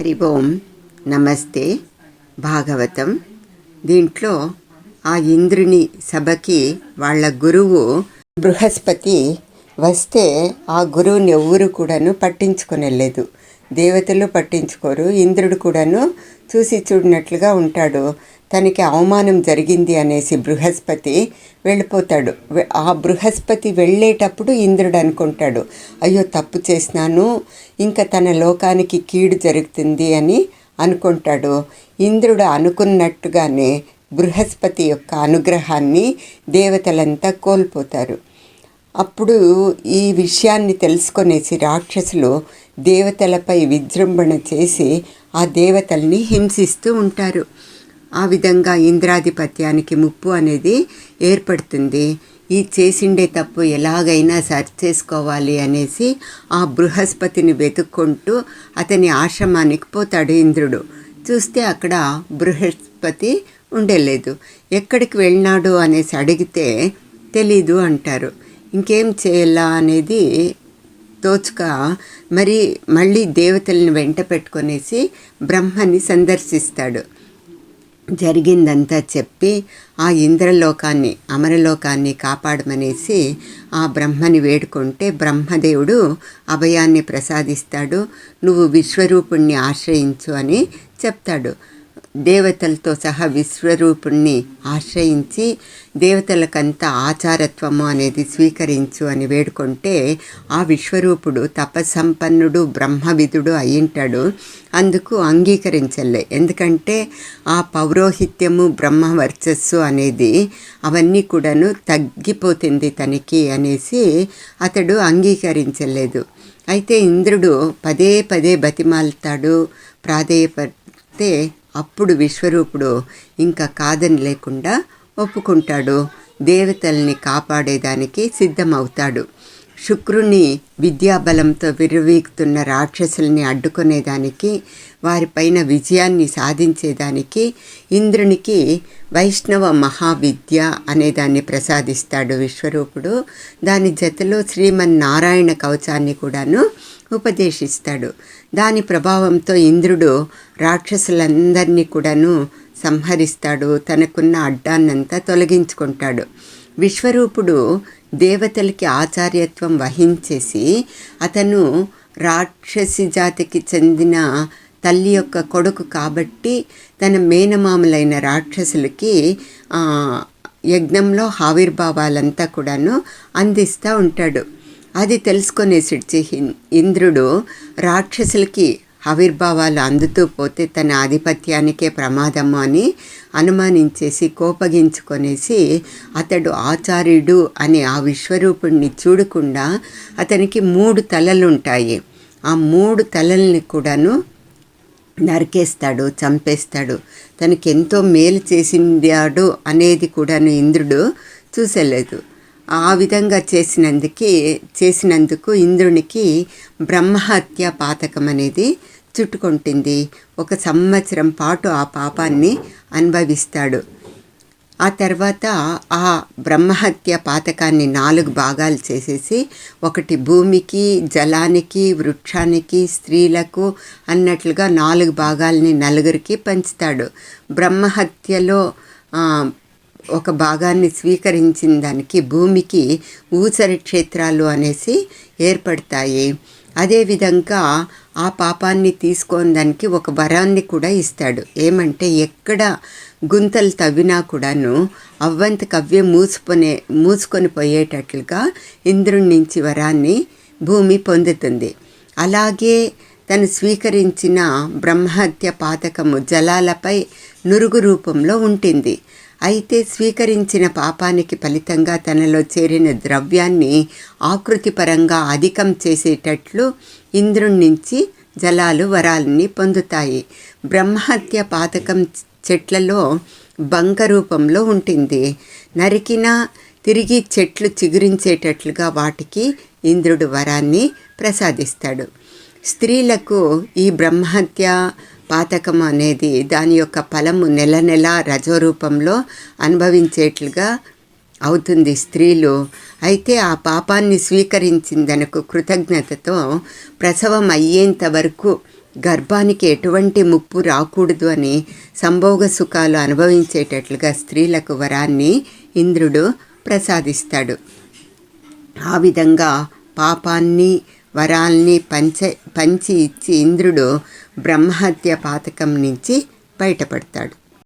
హరి ఓం నమస్తే. భాగవతం. దీంట్లో ఆ ఇంద్రుని సభకి వాళ్ళ గురువు బృహస్పతి వస్తే ఆ గురువుని ఎవ్వరు కూడాను పట్టించుకొనలేదు. దేవతలు పట్టించుకోరు, ఇంద్రుడు కూడాను చూసి చూడనట్లుగా ఉంటాడు. తనకి అవమానం జరిగింది అనేసి బృహస్పతి వెళ్ళిపోతాడు. ఆ బృహస్పతి వెళ్ళేటప్పుడు ఇంద్రుడు అనుకుంటాడు, అయ్యో తప్పు చేసినాను, ఇంకా తన లోకానికి కీడు జరుగుతుంది అని అనుకుంటాడు. ఇంద్రుడు అనుకున్నట్టుగానే బృహస్పతి యొక్క అనుగ్రహాన్ని దేవతలంతా కోల్పోతారు. అప్పుడు ఈ విషయాన్ని తెలుసుకొనేసి రాక్షసులు దేవతలపై విజృంభణ చేసి ఆ దేవతల్ని హింసిస్తూ ఉంటారు. ఆ విధంగా ఇంద్రాధిపత్యానికి ముప్పు అనేది ఏర్పడుతుంది. ఈ చేసిండే తప్పు ఎలాగైనా సరి చేసుకోవాలి అనేసి ఆ బృహస్పతిని వెతుక్కుంటూ అతని ఆశ్రమానికి పోతాడు ఇంద్రుడు. చూస్తే అక్కడ బృహస్పతి ఉండలేదు. ఎక్కడికి వెళ్ళినాడు అనేసి అడిగితే తెలీదు అంటారు. ఇంకేం చేయాలా అనేది తోచుక మళ్ళీ దేవతల్ని వెంట పెట్టుకొనేసి బ్రహ్మని సందర్శిస్తాడు. జరిగిందంతా చెప్పి ఆ ఇంద్రలోకాన్ని అమరలోకాన్ని కాపాడమనేసి ఆ బ్రహ్మని వేడుకుంటే బ్రహ్మదేవుడు అభయాన్ని ప్రసాదిస్తాడు. నువ్వు విశ్వరూపుణ్ణి ఆశ్రయించు అని చెప్తాడు. దేవతలతో సహా విశ్వరూపుణ్ణి ఆశ్రయించి దేవతలకంతా ఆచారత్వము అనేది స్వీకరించు అని వేడుకుంటే ఆ విశ్వరూపుడు తపసంపన్నుడు బ్రహ్మవిధుడు అయ్యింటాడు. అందుకు అంగీకరించలే. ఎందుకంటే ఆ పౌరోహిత్యము బ్రహ్మవర్చస్సు అనేది అవన్నీ కూడాను తగ్గిపోతుంది తనకి అనేసి అతడు అంగీకరించలేదు. అయితే ఇంద్రుడు పదే పదే బతిమాలుతాడు, ప్రాధేయపడితే అప్పుడు విశ్వరూపుడు ఇంకా కాదని లేకుండా ఒప్పుకుంటాడు. దేవతల్ని కాపాడేదానికి సిద్ధమవుతాడు. శుక్రుని విద్యాబలంతో విర్రవీగుతున్న రాక్షసుల్ని అడ్డుకునేదానికి, వారిపైన విజయాన్ని సాధించేదానికి ఇంద్రునికి వైష్ణవ మహావిద్య అనేదాన్ని ప్రసాదిస్తాడు విశ్వరూపుడు. దాని జతలో శ్రీమన్నారాయణ కవచాన్ని కూడాను ఉపదేశిస్తాడు. దాని ప్రభావంతో ఇంద్రుడు రాక్షసులందరినీ కూడాను సంహరిస్తాడు. తనకున్న అడ్డాన్నంతా తొలగించుకుంటాడు. విశ్వరూపుడు దేవతలకి ఆచార్యత్వం వహించేసి అతను రాక్షసి జాతికి చెందిన తల్లి యొక్క కొడుకు కాబట్టి తన మేనమామలైన రాక్షసులకి యజ్ఞంలో ఆవిర్భావాలంతా కూడాను అందిస్తూ ఉంటాడు. అది తెలుసుకొనేసి ఇంద్రుడు రాక్షసులకి ఆవిర్భావాలు అందుతూ పోతే తన ఆధిపత్యానికే ప్రమాదము అని అనుమానించేసి కోపగించుకొనేసి అతడు ఆచార్యుడు అని ఆ విశ్వరూపుణ్ణి చూడకుండా అతనికి 3 తలలుంటాయి. ఆ 3 తలల్ని కూడాను నరికేస్తాడు, చంపేస్తాడు. తనకి ఎంతో మేలు చేసిందాడు అనేది కూడాను ఇంద్రుడు చూసలేదు. ఆ విధంగా చేసినందుకు ఇంద్రునికి బ్రహ్మహత్య పాతకం అనేది చుట్టుకుంటుంది. 1 సంవత్సరం పాటు ఆ పాపాన్ని అనుభవిస్తాడు. ఆ తర్వాత ఆ బ్రహ్మహత్య పాతకాన్ని 4 భాగాలు చేసేసి, ఒకటి భూమికి, జలానికి, వృక్షానికి, స్త్రీలకు అన్నట్లుగా 4 భాగాల్ని 4కి పంచుతాడు. బ్రహ్మహత్యలో ఒక భాగాన్ని స్వీకరించిన దానికి భూమికి ఊసరి క్షేత్రాలు అనేసి ఏర్పడతాయి. అదేవిధంగా ఆ పాపాన్ని తీసుకొని దానికి ఒక వరాన్ని కూడా ఇస్తాడు. ఏమంటే ఎక్కడ గుంతలు తవ్వినా కూడాను అవ్వంతకవ్వే మూసుకొని పోయేటట్లుగా ఇంద్రుడి నుంచి వరాన్ని భూమి పొందుతుంది. అలాగే తను స్వీకరించిన బ్రహ్మహత్య పాతకము జలాలపై నురుగు రూపంలో ఉంటుంది. అయితే స్వీకరించిన పాపానికి ఫలితంగా తనలో చేరిన ద్రవ్యాన్ని ఆకృతిపరంగా అధికం చేసేటట్లు ఇంద్రుడి నుంచి జలాలు వరాలని పొందుతాయి. బ్రహ్మహత్య పాతకం చెట్లలో బంక రూపంలో ఉంటుంది. నరికినా తిరిగి చెట్లు చిగురించేటట్లుగా వాటికి ఇంద్రుడు వరాన్ని ప్రసాదిస్తాడు. స్త్రీలకు ఈ బ్రహ్మహత్య పాతకం అనేది దాని యొక్క ఫలము నెల నెల రజోరూపంలో అనుభవించేట్లుగా అవుతుంది స్త్రీలు. అయితే ఆ పాపాన్ని స్వీకరించిందనకు కృతజ్ఞతతో ప్రసవం అయ్యేంత వరకు గర్భానికి ఎటువంటి ముప్పు రాకూడదు అని సంభోగ సుఖాలు అనుభవించేటట్లుగా స్త్రీలకు వరాన్ని ఇంద్రుడు ప్రసాదిస్తాడు. ఆ విధంగా పాపాన్ని వరాల్ని పంచి ఇచ్చి ఇంద్రుడు బ్రహ్మహత్య పాతకం నుంచి బయటపడతాడు.